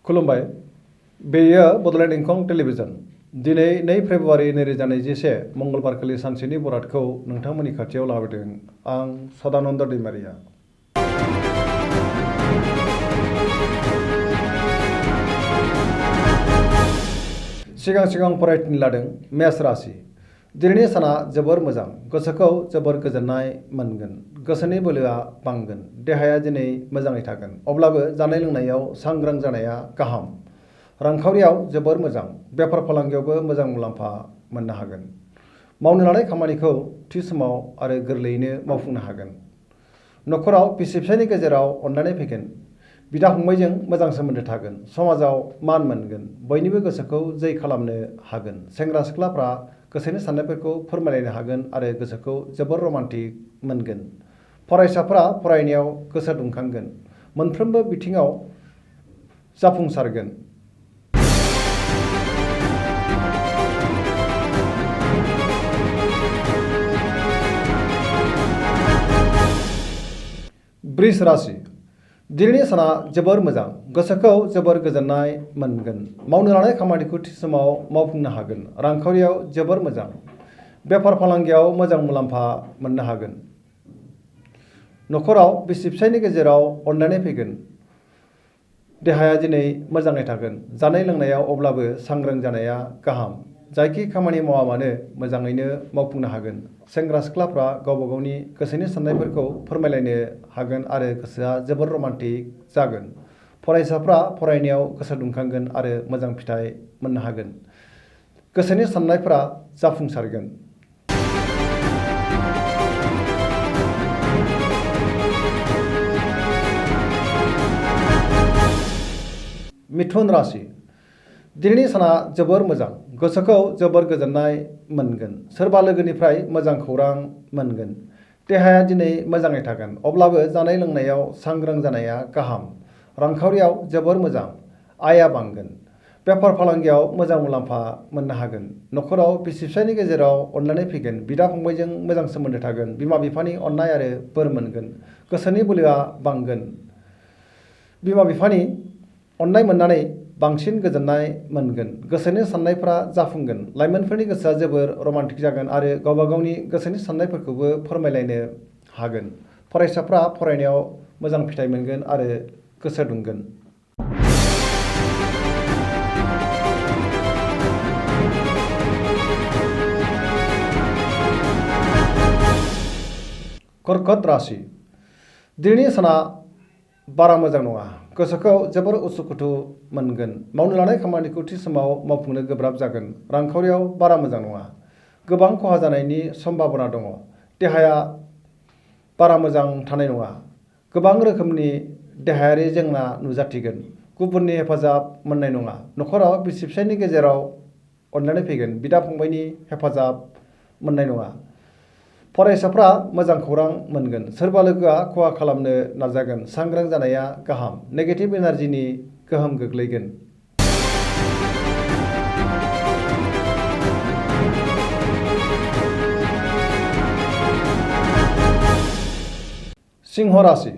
खुलुमबाय बेयो बड'लेण्ड इंखं टेलिभिजन दिनै 2 फेब्रुवारि 2021 मंगलबारखालि सानसेनि बरादखौ नोंथांमोननि खाथियाव लाबोदों आं सदानन्द दैमारिया। सिगां फरायथिनि लादों मेष राशि। दिनैनि साना जोबोर मोजां, गोसोखौ जोबोर गोजोननाय मोनगोन, गोसोनि बोलोआ बांगोन, देहाया दिनै मोजाङै थागोन। अब्लाबो जानाय लोंनायाव सांग्रां जानाया गाहाम। रांखावरियाव जोबोर मोजां, बेफार फालांगियावबो मोजां मुलाम्फा मोननो हागोन। मावनो लानाय खामानिखौ थि समाव आरो गोरलैयैनो मावफुंनो हागोन। न'खराव बिसि फिसायनि गेजेराव अनलायनाय फैगोन, बिदा फंबायजों मोजां सोमोन्दो थागोन, समाजाव मान मोनगोन, बयनिबो गोसोखौ जै खालामनो हागोन। सेंग्रा सिख्लाफ्रा गोसोनि साननायफोरखौ फोरमायलायनो हागोन आरो गोसोखौ जोबोर रमान्टिक मोनगोन। फरायसाफ्रा फरायनायाव गोसो दुंखांगोन, मोनफ्रोमबो बिथिङाव जाफुंसारगोन। वृष राशि। दिनैनि साना जोबोर मोजां, गोसोखौ जोबोर गोजोननाय मोनगोन। मावनो लानाय खामानिखौ थि समाव मावफुंनो हागोन। रांखावरियाव जोबोर मोजां, बेफार फालांगियाव मोजां मुलाम्फा मोननो हागोन। न'खराव बिसि फिसायनि गेजेराव अनलायनाय फैगोन, देहाया दिनै मोजाङै थागोन। जानाय लोंनायाव अब्लाबो सांग्रां जानाया गाहाम। जायखि खामानि मावा मानो मोजाङैनो मावफुंनो हागोन। सेंग्रा सिख्लाफ्रा गावबा गावनि गोसोनि साननायफोरखौ फोरमायलायनो हागोन आरो गोसोआ जोबोर रमान्टिक जागोन। फरायसाफ्रा फरायनायाव गोसो दुंखांगोन आरो मोजां फिथाइ मोननो हागोन। गोसोनि साननायफोरा जाफुंसारगोन। मिथुन राशि। दिनैनि साना जोबोर मोजां, गोसोखौ जोबोर गोजोननाय मोनगोन। सोरबा लोगोनिफ्राय मोजां खौरां मोनगोन। देहाया दिनै मोजाङै थागोन, अब्लाबो जानाय लोंनायाव सांग्रां जानाया गाहाम। रांखावरियाव जोबोर मोजां, आयआ बांगोन। बेफार फालांगियाव मोजां मुलाम्फा मोननो हागोन। न'खराव बिसि फिसायनि गेजेराव अनलायनाय फैगोन, बिदा फंबायजों मोजां सोमोन्दो थागोन, बिमा बिफानि अननाय आरो बोर मोनगोन, गोसोनि बोलोआ बांगोन। बिमा बिफानि अननाय मोननानै बांसिन गोजोननाय मोनगोन। गोसोनि साननायफ्रा जाफुंगोन। लाइमोनफोरनि गोसोआ जोबोर रमान्टिक जागोन आरो गावबा गावनि गोसोनि साननायफोरखौबो फोरमायलायनो हागोन। फरायसाफ्रा फरायनायाव मोजां फिथाइ मोनगोन आरो गोसो दुंगोन। कर्कट राशि। दिनैनि साना बारा मोजां नङा, गोसोखौ जोबोर उसुखुथु मोनगोन। मावनो लानाय खामानिखौ थि समाव मावफुंनो गोब्राब जागोन। रांखावरियाव बारा मोजां नङा, गोबां खहा जानायनि सम्भाबना दङ। देहाया बारा मोजां थानाय नङा, गोबां रोखोमनि देहायारि जेंना नुजाथिगोन। गुबुननि हेफाजाब मोननाय नङा। न'खराव बिसि फिसायनि गेजेराव अनलायनाय फैगोन, बिदा फंबायनि हेफाजाब मोननाय नङा। फरायसाफ्रा मोजां खौरां मोनगोन। सोरबा लोगोआ खहा खालामनो नाजागोन। सांग्रां जानाया गाहाम। नेगेटिभ एनार्जिनि गोहोम गोग्लैगोन। सिंह राशि।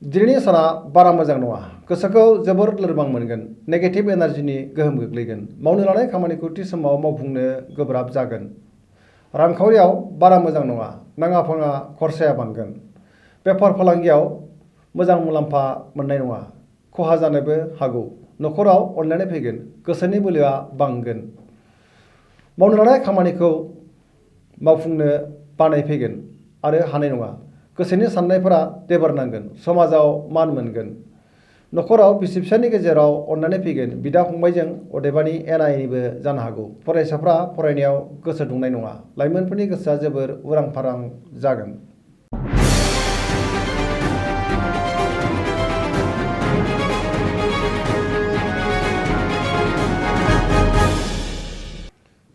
दिनैनि साना बारा मोजां नङा, गोसोखौ जोबोर लोरबां मोनगोन। नेगेटिभ एनार्जिनि गोहोम गोग्लैगोन। मावनो लानाय खामानिखौ थि समाव मावफुंनो गोब्राब जागोन। रांखावरियाव बारा मोजां नङा, नाङा फाङा खरसाया बांगोन। बेफार फालांगियाव मोजां मुलाम्फा मोननाय नङा, खहा जानोबो हागौ। न'खराव अनलायनाय फैगोन, गोसोनि बोलोआ बांगोन। मावनो लानाय खामानिखौ मावफुंनो बानाय फैगोन आरो हानाय नङा। गोसोनि साननायफोरा देबारनांगोन, समाजाव मान मोनगोन। न'खराव बिसि फिसायनि गेजेराव अनलायनाय फैगोन, बिदा फंबायजों अदेबानि एना एनिबो जानो हागौ। फरायसाफ्रा फरायनायाव गोसो दुंनाय नङा। लाइमोनफोरनि गोसोआ जोबोर उरां फारां जागोन।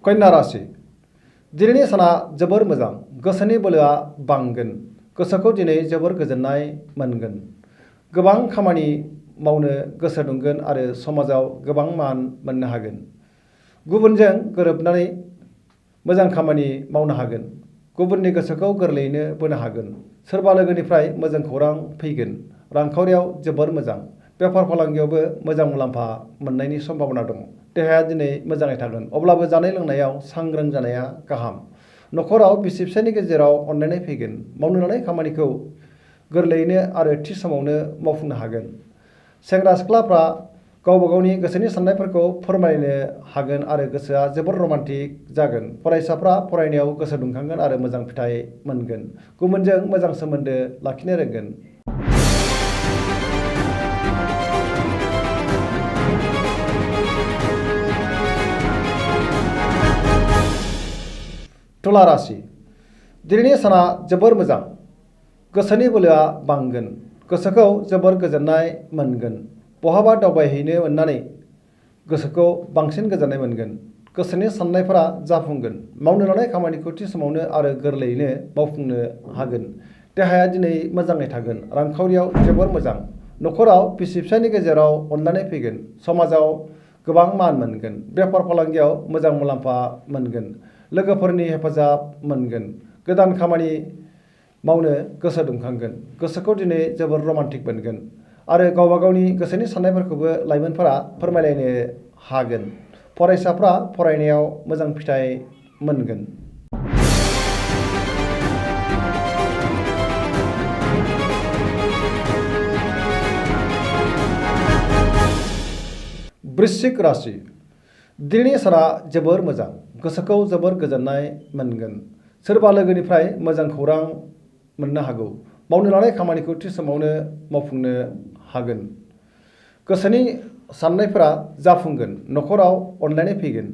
कन्या राशि। दिनैनि साना जोबोर मोजां, गोसोनि बोलोआ बांगोन। गोसोखौ दिनै जोबोर गोजोननाय मोनगोन। गोबां खामानि मावनो गोसो दुंगोन आरो समाजाव गोबां मान मोननो हागोन। गुबुनजों गोरोबनानै मोजां खामानि मावनो हागोन। गुबुननि गोसोखौ गोरलैयैनो बोनो हागोन। सोरबा लोगोनिफ्राय मोजां खौरां फैगोन। रांखावरियाव जोबोर मोजां, बेफार फालांगियावबो मोजां मुलाम्फा मोननायनि सम्भावना दङ। देहाया दिनै मोजाङै थागोन, अब्लाबो जानाय लोंनायाव सांग्रां जानाया गाहाम। न'खराव बिसि फिसायनि गेजेराव अनलायनाय फैगोन। मावनो लानाय खामानिखौ गोरलैयैनो आरो थि समावनो मावफुंनो हागोन। सेंग्रा सिख्लाफ्रा गावबा गावनि गोसोनि साननायफोरखौ फोरमायनो हागोन आरो गोसोआ जोबोर रमान्टिक जागोन। फरायसाफ्रा फरायनायाव गोसो दुंखांगोन आरो मोजां फिथाइ मोनगोन। गुबुनजों मोजां सोमोन्दो लाखिनो रोंगोन। तुला राशि, दिनैनि साना जोबोर मोजां। गोसोनि बोलोआ बांगोन। गोसोखौ जोबोर गोजोननाय मोनगोन। बहाबा दावबायहैनो मोननानै गोसोखौ बांसिन गोजोननाय मोनगोन। गोसोनि साननायफोरा जाफुंगोन। मावनो लानाय खामानिखौ थि समावनो आरो गोरलैयैनो मावफुंनो हागोन। देहाया दिनै मोजाङै थागोन। रांखावरियाव जोबोर मोजां। न'खराव बिसि फिसायनि गेजेराव अनलायनाय फैगोन। समाजाव गोबां मान मोनगोन। बेफार फालांगियाव मोजां मुलाम्फा मोनगोन। लोगोफोरनि हेफाजाब मोनगोन। गोदान खामानि मावनो गोसो दुंखांगोन। गोसोखौ दिनै जोबोर रमान्टिक मोनगोन आरो गावबा गावनि गोसोनि साननायफोरखौबो लाइमोनफोरा फोरमायलायनो हागोन। फरायसाफ्रा फरायनायाव मोजां फिथाइ मोनगोन। वृश्चिक राशि, दिनैनि साना जोबोर मोजां। गोसोखौ जोबोर गोजोननाय मोनगोन। सोरबा लोगोनिफ्राय मोजां खौरां मोननो हागौ। मावनो लानाय खामानिखौ थि समावनो मावफुंनो हागोन। गोसोनि साननायफोरा जाफुंगोन। न'खराव अनलायनाय फैगोन।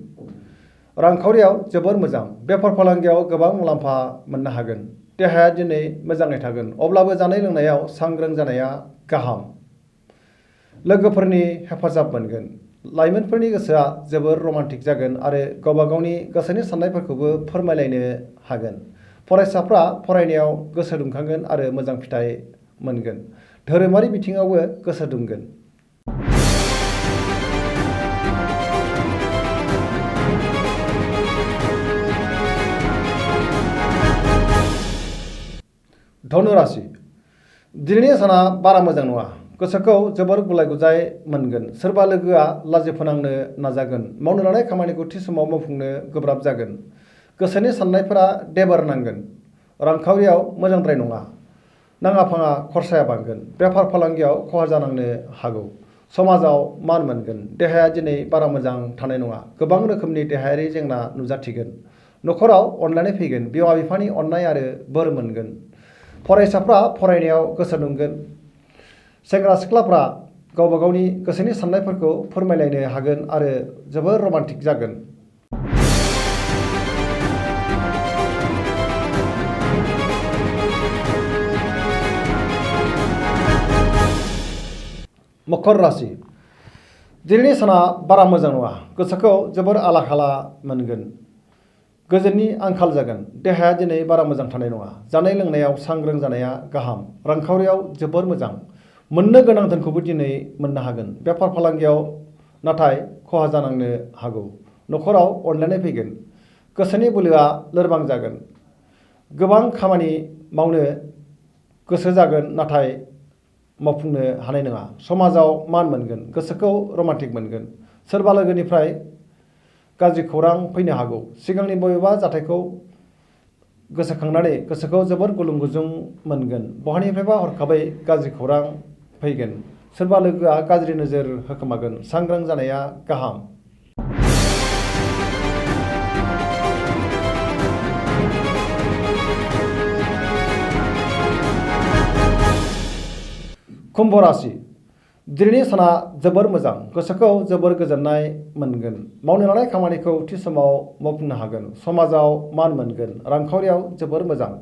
रांखावरियाव जोबोर मोजां। बेफार फालांगियाव गोबां मुलाम्फा मोननो हागोन। देहाया दिनै मोजाङै थागोन, अब्लाबो जानाय लोंनायाव सांग्रां जानाया गाहाम। लोगोफोरनि हेफाजाब मोनगोन। लाइमोनफोरनि गोसोआ जोबोर रमान्टिक जागोन आरो गावबा गावनि गोसोनि साननायफोरखौबो फोरमायलायनो हागोन। फरायसाफ्रा फरायनायाव गोसो दुंखांगोन आरो मोजां फिथाइ मोनगोन। धोरोमारि बिथिङावबो गोसो दुंगोन। धनु राशि, दिनैनि साना बारा मोजां नङा। गोसोखौ जोबोर गुलाय गुजाय मोनगोन। सोरबा लोगोआ लाजि फोनांनो नाजागोन। मावनो लानाय खामानिखौ थि समाव मावफुंनो गोब्राब जागोन। गोसोनि साननायफोरा देबार नांगोन। रांखावरियाव मोजांद्राय नङा। नाङा फाङा खरसाया बांगोन। बेफार फालांगियाव खहा जानांनो हागौ। समाजाव मान मोनगोन। देहाया दिनै बारा मोजां थानाय नङा। गोबां रोखोमनि देहायारि जेंना नुजाथिगोन। न'खराव अनलायनाय फैगोन। बिमा बिफानि अननाय आरो बोर मोनगोन। फरायसाफ्रा फरायनायाव गोसो दुंगोन। सेंग्रा सिख्लाफ्रा गावबा गावनि गोसोनि साननायफोरखौ फोरमायलायनो हागोन आरो जोबोर रमान्टिक जागोन। मकर राशि, दिनैनि साना बारा मोजां नङा। गोसोखौ जोबोर आला खाला मोनगोन। गोजोननि आंखाल जागोन। देहाया दिनै बारा मोजां थानाय नङा। जानाय लोंनायाव सांग्रां जानाया गाहाम। रांखावरियाव जोबोर मोजां। मोननो गोनां धोनखौबो दिनै मोननो हागोन। बेफार फालांगियाव नाथाय खहा जानांनो हागौ। न'खराव अनलायनाय फैगोन। गोसोनि बोलोआ लोरबां जागोन। गोबां खामानि मावनो गोसो जागोन नाथाय मावफुंनो हानाय नङा। समाजाव मान मोनगोन। गोसोखौ रमान्टिक मोनगोन। सोरबा लोगोनिफ्राय गाज्रि खौरां फैनो हागौ। सिगांनि बबेबा जाथायखौ गोसोखांनानै गोसोखौ जोबोर गुलुं गुजुं मोनगोन। बहानिफ्रायबा हरखाबै गाज्रि खौरां फैगोन। सोरबा लोगोआ गाज्रि नोजोर होखोमागोन। सांग्रां जानाया गाहाम। कुम्भ राशि, दिनैनि साना जोबोर मोजां। गोसोखौ जोबोर गोजोननाय मोनगोन। मावनो लानाय खामानिखौ थि समाव मावफुंनो हागोन। समाजाव मान मोनगोन। रांखावरियाव जोबोर मोजां।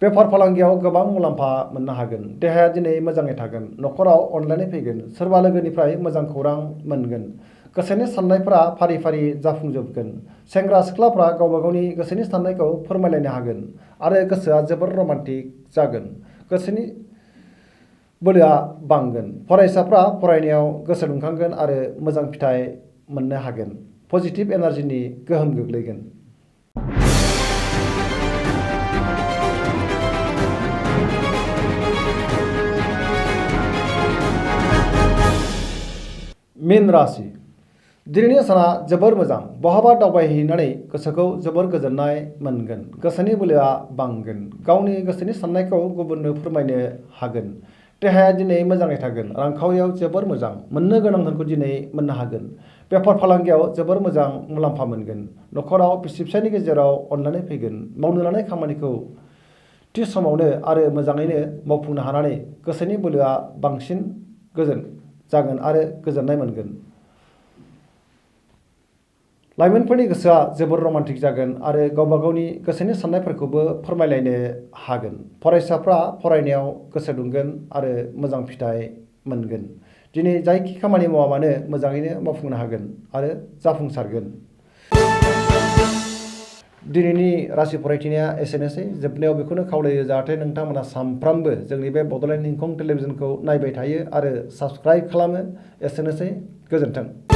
बेफार फालांगियाव गोबां मुलाम्फा मोननो हागोन। देहाया दिनै मोजाङै थागोन। न'खराव अनलायनाय फैगोन। सोरबा लोगोनिफ्राय मोजां खौरां मोनगोन। गोसोनि साननायफोरा फारि फारि जाफुंजोबगोन। सेंग्रा सिख्लाफ्रा गावबा गावनि गोसोनि साननायखौ फोरमायलायनो हागोन आरो गोसोआ जोबोर रमान्टिक जागोन। गोसोनि बोलोआ बांगोन। फरायसाफ्रा फरायनायाव गोसो दुंखांगोन आरो मोजां फिथाइ मोननो हागोन। पजिटिभ एनार्जिनि गोहोम गोग्लैगोन। मीन राशि दिनैनि साना जोबोर मोजां बहाबा दावबायहैनानै गोसोखौ जोबोर गोजोननाय मोनगोन गोसोनि बोलोआ बांगोन गावनि गोसोनि साननायखौ गुबुननो फोरमायनो हागोन देहाया दिनै मोजाङै थागोन रांखावरियाव जोबोर मोजां मोननो गोनां धोनखौ दिनै मोननो हागोन बेफार फालांगियाव जोबोर मोजां मुलाम्फा मोनगोन न'खराव बिसि फिसायनि गेजेराव अनलायनाय फैगोन मावनो लानाय खामानिखौ थि समावनो आरो मोजाङैनो मावफुंनो हानानै गोसोनि बोलोआ बांसिन गोजोन जागोन आरो गोजोननाय मोनगोन लाइमोनफोरनि गोसोआ जोबोर रमान्टिक जागोन आरो गावबा गावनि गोसोनि साननायफोरखौबो फोरमायलायनो हागोन फरायसाफ्रा फरायनायाव गोसो दुंगोन आरो मोजां फिथाइ मोनगोन दिनै जायखि खामानि मावा मानो मोजाङैनो मावफुंनो हागोन आरो जाफुंसारगोन दिनैनि राशि फरायथिनाया एसेनोसै जोबनायाव बेखौनो खावलायो जाहाथे नोंथांमोना सानफ्रामबो जोंनि बे बड'लेण्ड इंखं टेलिभिजनखौ नायबाय थायो आरो साबस्क्राइब खालामो एसेनोसै गोजोन्थों।